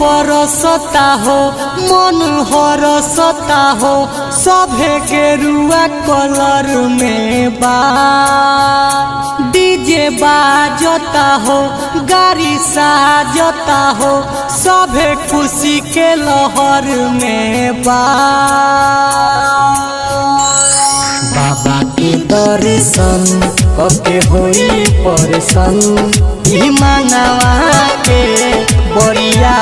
बरसता हो मन हरसता हो सभे गेरुआ कलर में बा डीजे बाजता हो गाड़ी साजता हो सभे खुशी के लहर में बा बाबा के दर्शन कके होई परसन ई मानवा के बढ़िया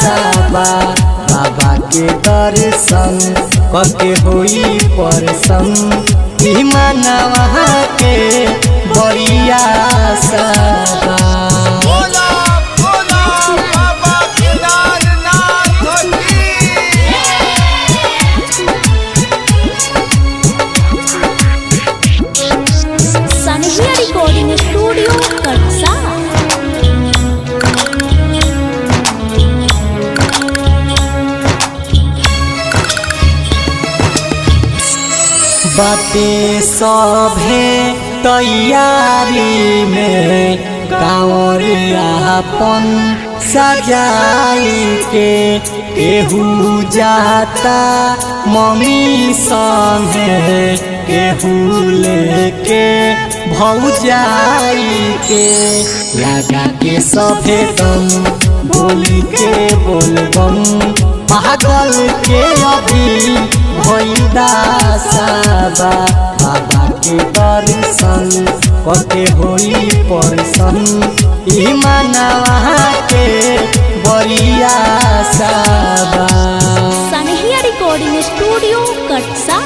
साबा बाबा के दर्शन कके होई परसन ई मानवा के बढ़िया साबा रिकॉर्डिंग स्टूडियो कटसा बाटे सभे तैयारी में कांवर आपन सजाई के केहू जाता मम्मी संगे केहू लेके भौजाई के लगा के सभे दम बोली के बोलबम पागल के अभी भइदा साबा बाबा के दर्शन कके होई परसन ई मानवा के बढ़िया साबा सनहिया रिकॉर्डिंग स्टूडियो कटसा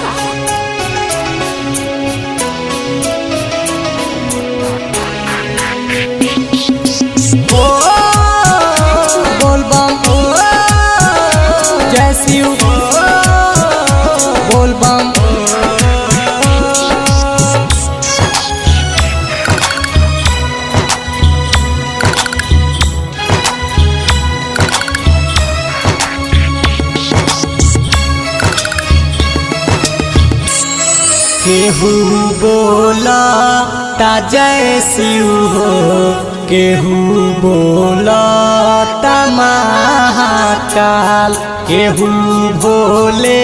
बोलबम केहू बोला ता जय शिव हो केहू बोला ता महाकाल केहू भोले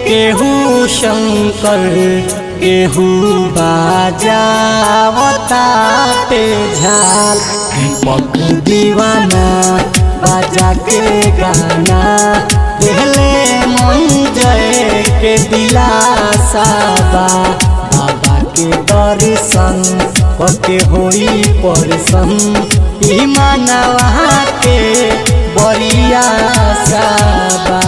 केहू शंकर केहू बाजावता पे झाल दीपक दीवाना बाजा के गाना पहले मन जय के दिलासा बा बाबा के दर्शन कके होई परसन ई मानवा के बढ़िया साबा।